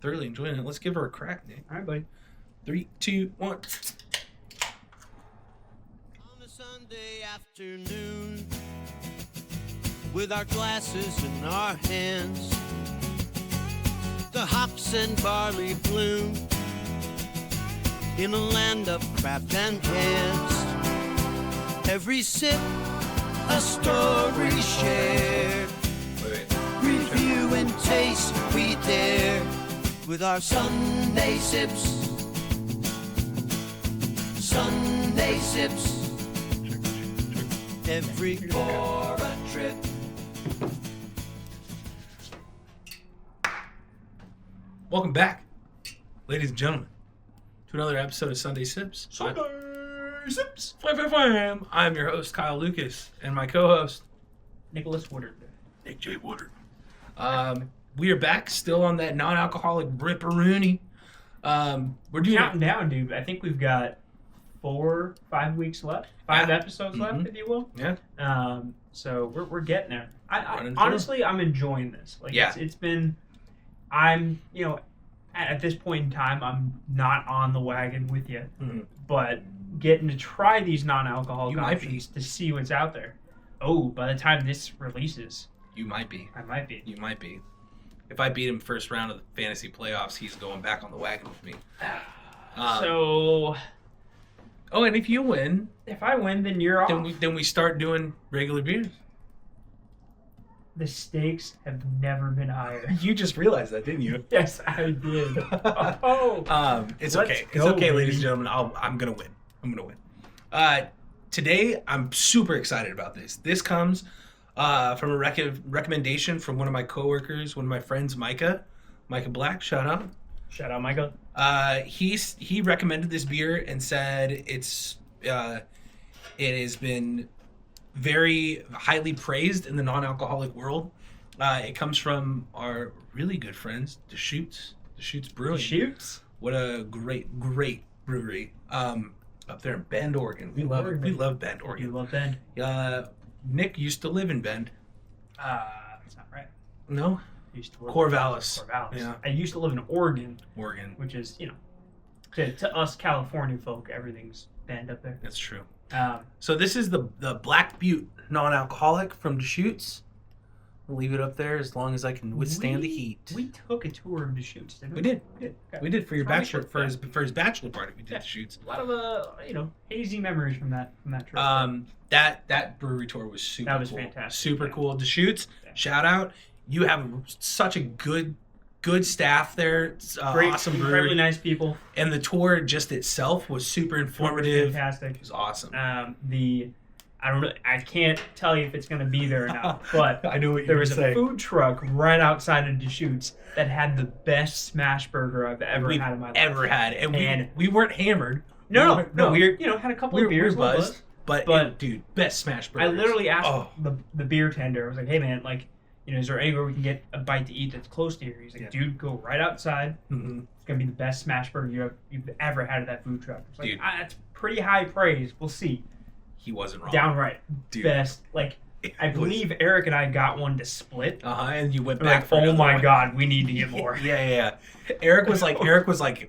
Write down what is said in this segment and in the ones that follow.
thoroughly enjoying it. Let's give her a crack, Nick. All right, buddy. 3, 2, 1. On a Sunday afternoon, with our glasses in our hands, the hops and barley bloom in a land of craft and cans. Every sip, a story shared. Review and taste we dare with our Sunday sips. Sunday sips. Every for a trip. Welcome back, ladies and gentlemen, to another episode of Sunday Sips. Sunday Sips. Flam. I'm your host, Kyle Lucas, and my co-host, Nicholas Woodard. Nick J. Woodard. We are back, still on that non-alcoholic Bripperoonie. We're doing Counting down, dude. I think we've got 5 weeks left. 5 episodes left, if you will. Yeah. So we're getting there. Running Honestly, I'm enjoying this. Like, Yeah. it's been. I'm, at this point in time, I'm not on the wagon with you, but getting to try these non-alcoholic You might options to see what's out there. Oh, by the time this releases, You might be. I might be. You might be. If I beat him first round of the fantasy playoffs, he's going back on the wagon with me. So, Oh, and if you win, if I win, then you're off. then we start doing regular beers. The stakes have never been higher. You just realized that, didn't you? Yes, I did. Oh. It's Let's okay. It's go, okay, ladies and baby. gentlemen. I'm gonna win. Today, I'm super excited about this. This comes from a recommendation from one of my coworkers, one of my friends, Micah Black. Shout out. Shout out, Michael. He recommended this beer and said it has been very highly praised in the non-alcoholic world. It comes from our really good friends, Deschutes Brewing. Deschutes? What a great brewery. Up there in Bend, Oregon. We love Bend, Oregon. You love Bend? Nick used to live in Bend. That's not right. No? I used to work Corvallis. Yeah. I used to live in Oregon, Oregon. which is, to us California folk, everything's Bend up there. That's true. Um, So this is the Black Butte non-alcoholic from Deschutes. I'll leave it up there as long as I can withstand the heat. We took a tour of Deschutes, didn't we? We did. Okay. We did for your Probably bachelor should, for his bachelor party. We did Yeah. Deschutes. A lot of hazy memories from that trip. That brewery tour was super That was cool. fantastic, Super yeah. cool. Deschutes, Yeah. shout out. You have such a good staff there. It's, Great, awesome incredibly brewery. nice people. And the tour just itself was super informative. Fantastic. It was awesome. I don't know. I can't tell you if it's going to be there or not, but I know what there you was were saying. a food truck right outside of Deschutes that had the best smash burger I've ever We've had in my life. ever had. And And- we weren't hammered. No, we were, had a couple We of beers, were buzzed. buzzed. But dude, best smash burgers. I literally asked Oh. the beer tender. I was like, "Hey man, is there anywhere we can get a bite to eat that's close to here?" He's like, Yeah. "Dude, go right outside. Mhm. It's gonna be the best smash burger you've ever had at that food truck." It's like, Dude. that's pretty high praise. We'll see. He wasn't wrong. Downright Dude. best. I believe Eric and I got one to split. And you went We're back. like, for oh another my one. god, we need to get more. Yeah. Eric was like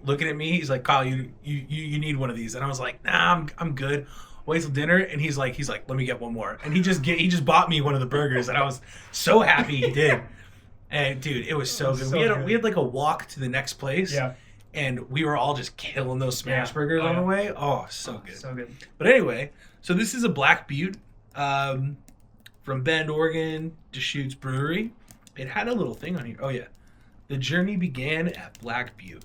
looking at me. He's like, Kyle, you need one of these, and I was like, nah, I'm good. Wait till dinner, and he's like, let me get one more, and he just bought me one of the burgers, and I was so happy he did. And dude, it was so good. We had like a walk to the next place. Yeah. And we were all just killing those smash Yeah. burgers Oh, on the yeah. way. Oh, so good. So good. But anyway, so this is a Black Butte from Bend, Oregon, Deschutes Brewery. It had a little thing on here. Oh, yeah. The journey began at Black Butte.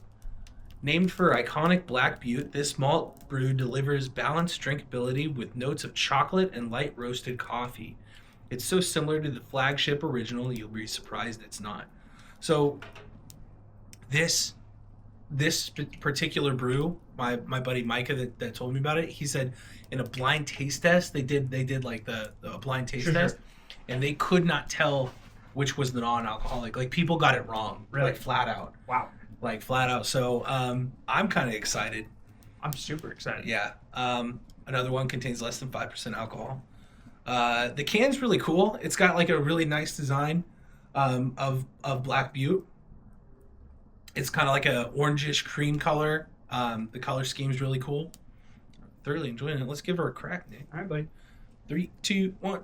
Named for iconic Black Butte, this malt brew delivers balanced drinkability with notes of chocolate and light roasted coffee. It's so similar to the flagship original, you'll be surprised it's not. So this particular brew, my buddy Micah that told me about it, he said in a blind taste test, they did like a blind taste test, and they could not tell which was the non-alcoholic. Like, people got it wrong, Really? like flat out. Wow. Like flat out. So I'm kind of excited. I'm super excited. Yeah. Another one contains less than 5% alcohol. The can's really cool. It's got like a really nice design of Black Butte. It's kind of like a orangish cream color. The color scheme is really cool. Thoroughly enjoying it. Let's give her a crack, Nick. All right, buddy. 3, 2, 1.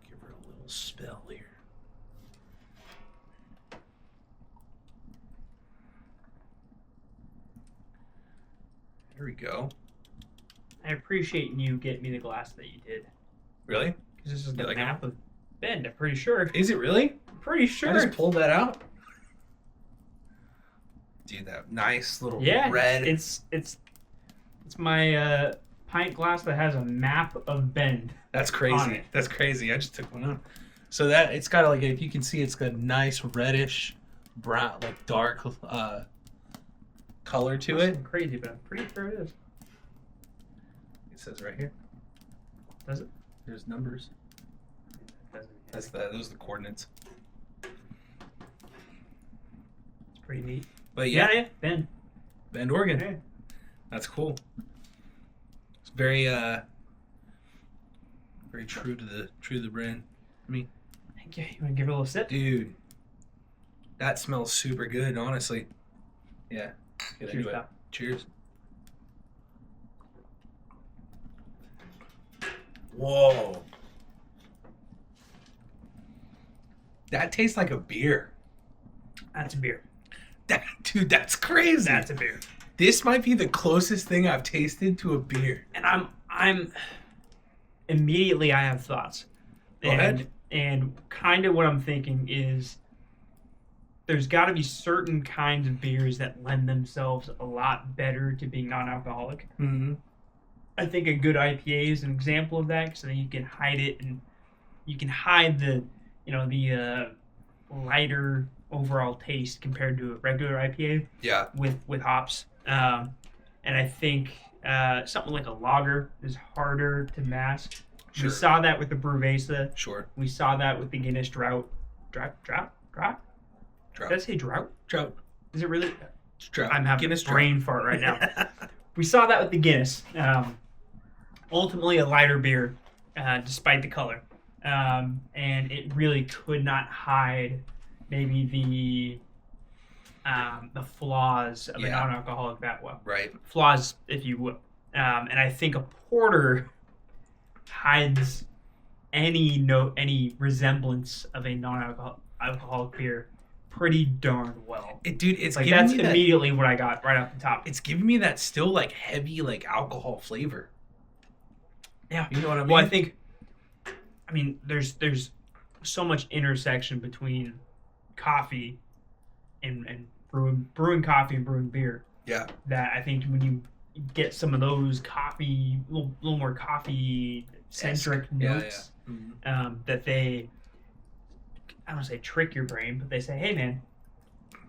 Give her a little spell here. There we go. I appreciate you getting me the glass that you did. Really? Because this is You the like map of Bend. I'm pretty sure. Is it really? Pretty sure. I just pulled that out. Dude, that nice little Yeah, red. It's my pint glass that has a map of Bend. That's on crazy. it. That's crazy. I just took one out. So that it's got like, if you can see, it's got a nice reddish brown, like dark color to it. Crazy, but I'm pretty sure it is. It says right here. Does it? There's numbers. Doesn't. Those are the coordinates. It's pretty neat. But yeah, Bend. Bend, Oregon. Yeah. That's cool. It's very very true to the brand. I mean, Thank you. You want to give it a little sip? dude, that smells super good, honestly. Yeah. Get Cheers, into it. pal. Cheers. Whoa. That tastes like a beer. That's a beer. Dude, that's crazy. That's a beer. This might be the closest thing I've tasted to a beer. And I'm immediately I have thoughts. Go ahead. And kind of what I'm thinking is there's got to be certain kinds of beers that lend themselves a lot better to being non-alcoholic. Mm-hmm. I think a good IPA is an example of that, because then you can hide it and you can hide the lighter overall taste compared to a regular IPA Yeah. with hops. And I think something like a lager is harder to mask. Sure. We saw that with the Brewvesa. Sure. We saw that with the Guinness Drought. Did I say drought? Drought. Is it really? Drought. I'm having Guinness a brain fart right now. We saw that with the Guinness. Ultimately, a lighter beer, despite the color. And it really could not hide maybe the flaws of a Yeah. non-alcoholic that well. Right. Flaws, if you will. And I think a porter hides any resemblance of a non-alcoholic beer pretty darn well. Dude, it's Like, giving that's me that, immediately what I got right off the top. it's giving me that still like heavy like alcohol flavor. Yeah. You know what I mean? Well, I mean, there's so much intersection between coffee and brewing coffee and brewing beer Yeah. that I think when you get some of those coffee, little more coffee centric Yeah, notes, yeah. Mhm. that they, I don't want to say trick your brain, but they say, hey man,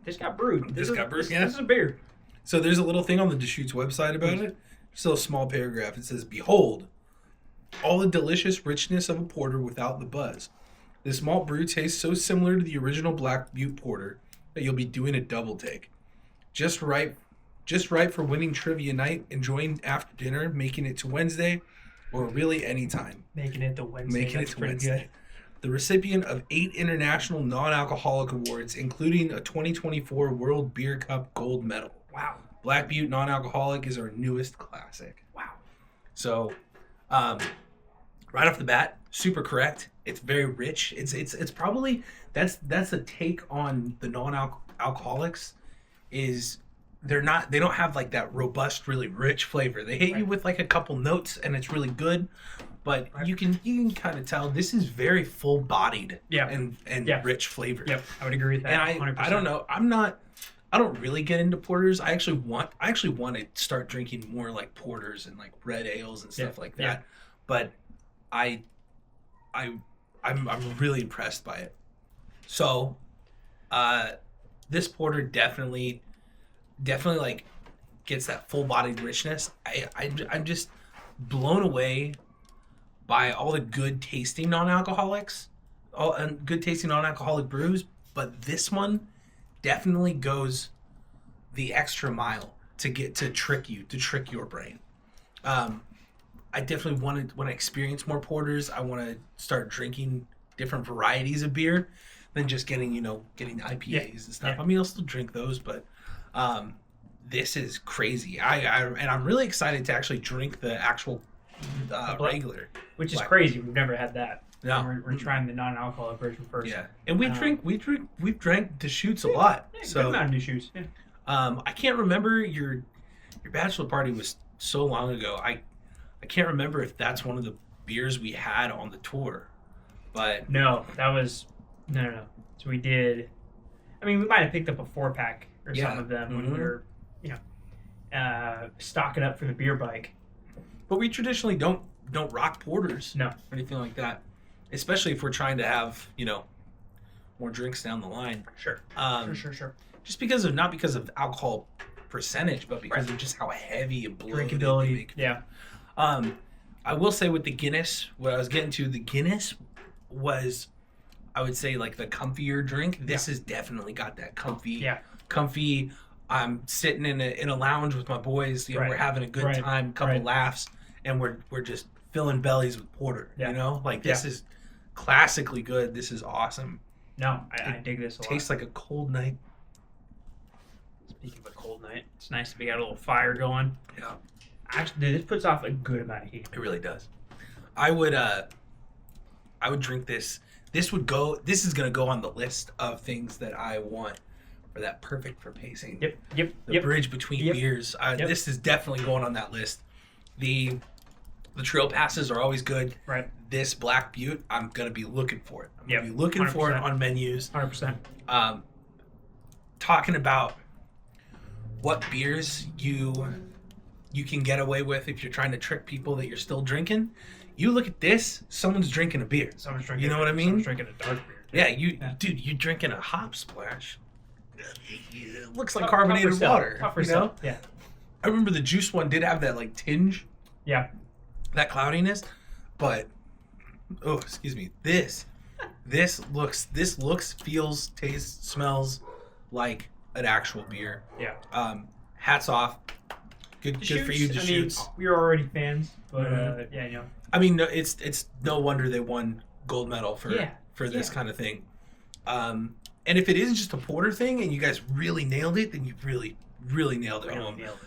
this got brewed. This got brewed, This yeah. is a beer. So there's a little thing on the Deschutes website about it. Just a small paragraph. It says, "Behold, all the delicious richness of a porter without the buzz. This malt brew tastes so similar to the original Black Butte Porter that you'll be doing a double take. Just right for winning trivia night, enjoying after dinner, making it to Wednesday, or really any time. Making it to Wednesday. Making it That's to pretty Wednesday. The recipient of 8 international non-alcoholic awards, including a 2024 World Beer Cup gold medal. Good. Wow. Black Butte non-alcoholic is our newest classic." Wow. So, right off the bat, super correct. It's very rich. It's probably that's a take on the non-alcoholics. Is they don't have like that robust, really rich flavor. They hit you Right. with like a couple notes, and it's really good. But Right. you can kind of tell this is very full-bodied Yeah. and Yeah. rich flavor. Yep. I would agree with that. And 100%. I don't know. I don't really get into porters. I actually want to start drinking more like porters and like red ales and stuff like that. yeah. But I'm really impressed by it. So, this porter definitely like gets that full-bodied richness. I'm just blown away by all the good tasting non-alcoholics, and good tasting non-alcoholic brews. But this one definitely goes the extra mile to trick your brain. I definitely want to experience more porters. I want to start drinking different varieties of beer than just getting getting IPAs and stuff. Yeah. I mean, I'll still drink those, but this is crazy. I'm really excited to actually drink the actual regular, which is black. crazy. We've never had that. No. We're trying the non-alcoholic version first. Yeah, and we've drank Deschutes a lot. Yeah, So good amount of Deschutes. Yeah. I can't remember your bachelor party was so long ago. I can't remember if that's one of the beers we had on the tour, but No, that was no. So we did. I mean, we might have picked up a 4-pack or Yeah. some of them when we were, stocking up for the beer bike. but we traditionally don't rock porters No. or anything like that, especially if we're trying to have more drinks down the line. Sure. Sure. Just not because of alcohol percentage, but because of just how heavy and bloated they Drinkability. make. Yeah. I will say with the Guinness, what I was getting to, the Guinness was, I would say, like the comfier drink. This has definitely got that comfy. Yeah. Comfy. I'm sitting in a lounge with my boys. Right. We're having a good Right. time, couple Right. laughs, and we're just filling bellies with porter. Yeah. Like this is classically good. This is awesome. No, I dig this a lot. Tastes like a cold night. Speaking of a cold night, it's nice to be got a little fire going. Yeah. Actually, this puts off a good amount of heat. It really does. I would drink this. This is gonna go on the list of things that I want for that perfect for pacing. Yep. The bridge between beers. Yep. This is definitely going on that list. The trail passes are always good. Right. This Black Butte, I'm gonna be looking for it. I'm Yep. gonna be looking for it 100%. on menus. 100%. Talking about what beers you can get away with if you're trying to trick people that you're still drinking. You look at this, someone's drinking a beer. Someone's drinking. You know what I mean? Someone's drinking a dark beer. too. Yeah, dude, you're drinking a hop splash. It looks like Tough- carbonated tougher sell. water. Tougher you know? sell. Yeah. I remember the juice one did have that like tinge, Yeah. that cloudiness, but excuse me, this looks, feels, tastes, smells like an actual beer. Yeah. Hats off. Good for you, Deschutes. I mean, we were already fans, but Mhm. yeah, I mean, no, it's no wonder they won gold medal for this Yeah. kind of thing. And if it is just a porter thing and you guys really nailed it, then you really, really nailed it Really home. nailed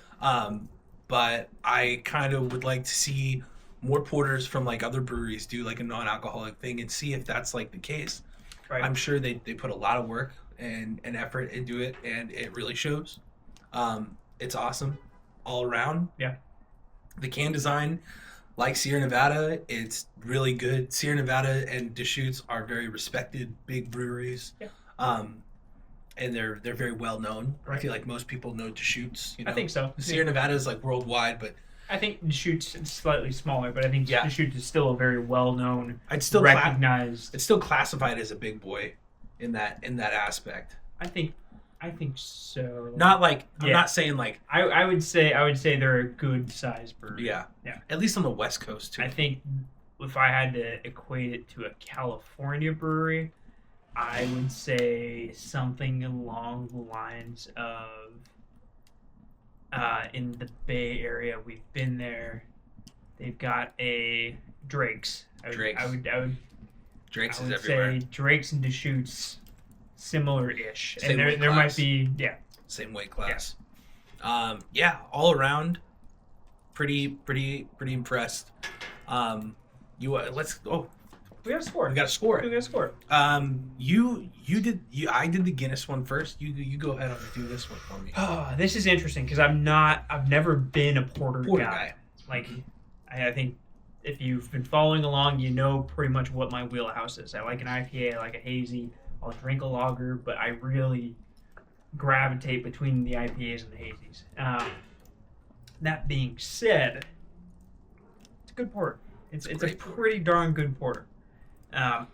it. But I kind of would like to see more porters from like other breweries do like a non-alcoholic thing and see if that's like the case. Right. I'm sure they put a lot of work and effort into it, and it really shows. It's awesome all around. Yeah. The can design, like Sierra Nevada, it's really good. Sierra Nevada and Deschutes are very respected big breweries. Yeah. And they're very well known. I Right. feel like most people know Deschutes. I think so. Sierra Nevada is like worldwide, but I think Deschutes is slightly smaller, but I think Yeah. Deschutes is still a very well-known, I'd still recognized. it's still classified as a big boy in that aspect. I think so. Not like I'm Yeah. not saying like I would say they're a good sized brewery. yeah. Yeah. At least on the West Coast too. I think if I had to equate it to a California brewery, I would say something along the lines of in the Bay Area. We've been there. They've got a Drake's. Drake's. I would Drake's I is would everywhere. say Drake's and Deschutes similar-ish. Same And there weight might class. be Same weight class. Yeah, all around, pretty impressed. Let's we got a score. we got to score We it. got a score. I did the Guinness one first. You go ahead and do this one for me. Oh, this is interesting because I've never been a porter Porter guy. guy. Like, I think if you've been following along, you know pretty much what my wheelhouse is. I like an IPA, I like a hazy, I'll drink a lager, but I really gravitate between the IPAs and the hazies. That being said, it's a good porter. It's a great porter. pretty darn good porter. A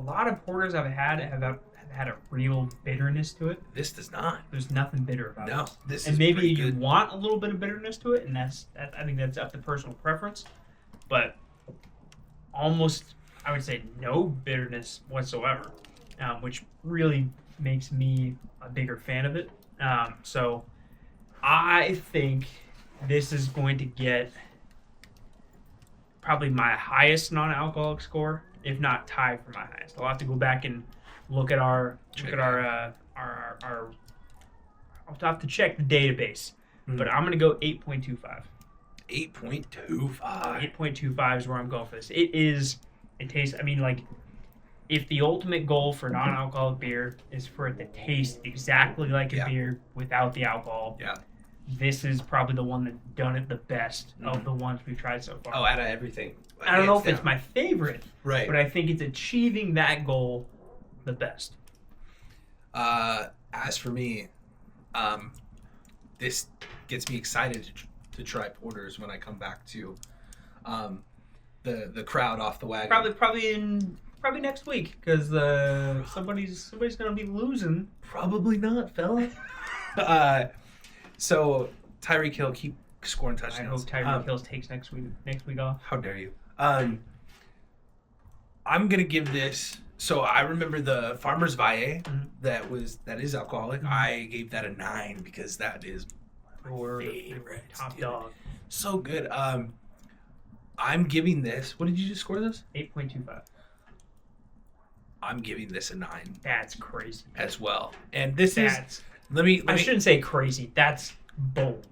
lot of porters I've had have had a real bitterness to it. This does not. There's nothing bitter about it. No, this And is maybe pretty you good. want a little bit of bitterness to it, and I think that's up to personal preference. But almost, I would say, no bitterness whatsoever, which really makes me a bigger fan of it. So I think this is going to get probably my highest non-alcoholic score if not tied for my highest. I'll have to go back and look at our I'll have to check the database, but I'm gonna go 8.25. 8.25. 8.25 is where I'm going for this. It tastes. I mean, like, if the ultimate goal for non-alcoholic beer is for it to taste exactly like a beer without the alcohol, this is probably the one that's done it the best of the ones we've tried so far. Oh, out of everything. I don't know if it's my favorite, right? But I think it's achieving that goal the best. As for me, this gets me excited to try porters when I come back to the crowd off the wagon. Probably next week, because somebody's gonna be losing. Probably not, fella. So Tyreek Hill keep scoring touchdowns. I hope Tyreek Hill takes next week off. How dare you? I'm gonna give this. So I remember the Farmer's Valle that is alcoholic. I gave that a 9 because that is my favorite. Top dog. So good. I'm giving this. What did you just score this? 8.25. I'm giving this a 9. That's crazy as well. And this is. Let me. I shouldn't say crazy. That's bold.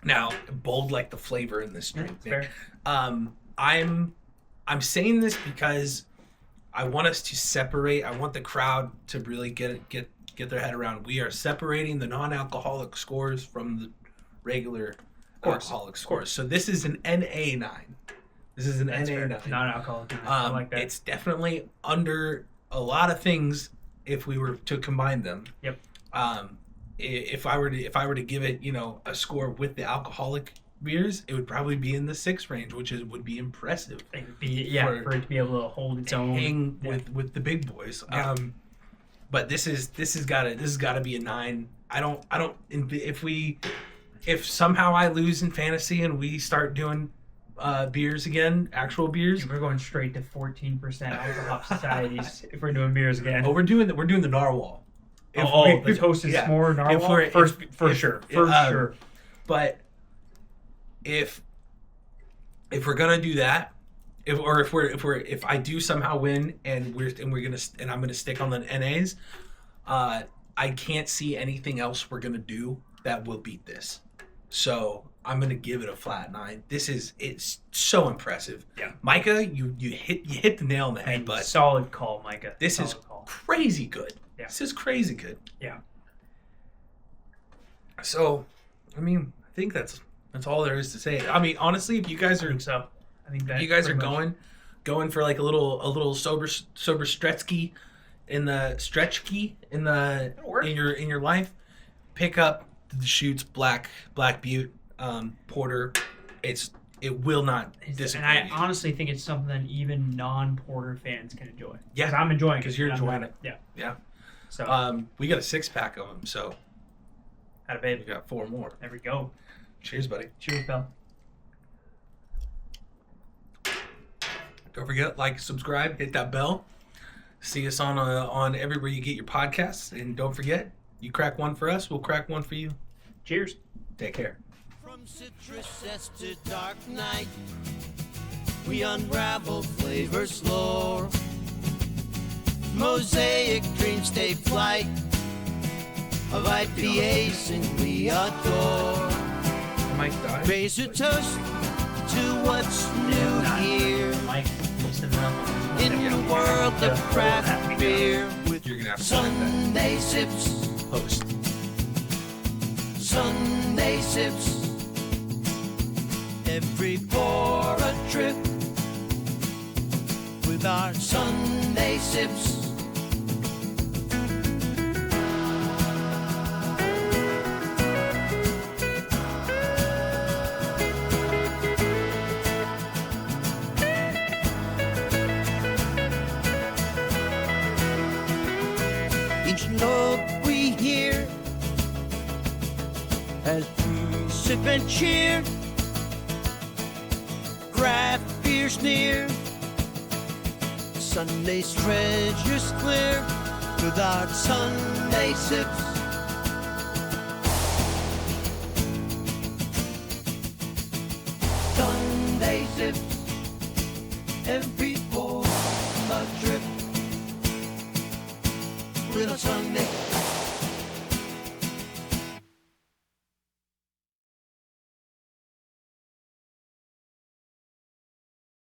Now, bold like the flavor in this drink. Fair. I'm saying this because I want us to separate. I want the crowd to really get their head around. We are separating the non-alcoholic scores from the regular alcoholic scores. So this is an NA 9. This is an NA 9. Non-alcoholic. I like that. It's definitely under a lot of things if we were to combine them. Yep. If I were to give it, a score with the alcoholic beers, it would probably be in the 6 range, which would be impressive. It would be for it to be able to hold its own, hang with the big boys. Yeah. But this has got to be a 9. If somehow I lose in fantasy and we start doing beers again, actual beers, we're going straight to 14% alcohol societies if we're doing beers again. Oh, we're doing the narwhal. The toasted s'more narwhal? For sure. But if we're gonna do that, if I do somehow win and I'm gonna stick on the NAs, I can't see anything else we're gonna do that will beat this. So I'm gonna give it a flat 9. It's so impressive. Yeah, Micah, you hit the nail on the head, but solid call, Micah. This is crazy good. Yeah. This is crazy good. Yeah. So, I mean, I think that's all there is to say. I mean, honestly, if you guys are, I think that you guys are going for like a little sober stretchkey in your life, pick up the Deschutes Black Butte Porter. It will not disappoint. And I honestly think it's something even non-porter fans can enjoy. Yeah, because I'm enjoying it. Because you're enjoying it. Yeah. So we got a 6-pack of them. So had a baby. We got 4 more. There we go. Cheers, buddy. Cheers, pal. Don't forget, like, subscribe, hit that bell. See us on everywhere you get your podcasts, and don't forget, you crack one for us, we'll crack one for you. Cheers. Take care. From citrus zest to dark night, we unravel flavors lore. Mosaic dreams take flight of IPAs, and we adore. Mike died. Raise a toast to what's new here in the world of craft beer with Sunday sips. Host. Sunday sips. Every pour a trip with our Sunday sips. Each note we hear as we sip and cheer. Craft beer's near. Sunday's treasures clear with our Sunday sips. Sunday sips. Every pour summer trip. Little Sunday.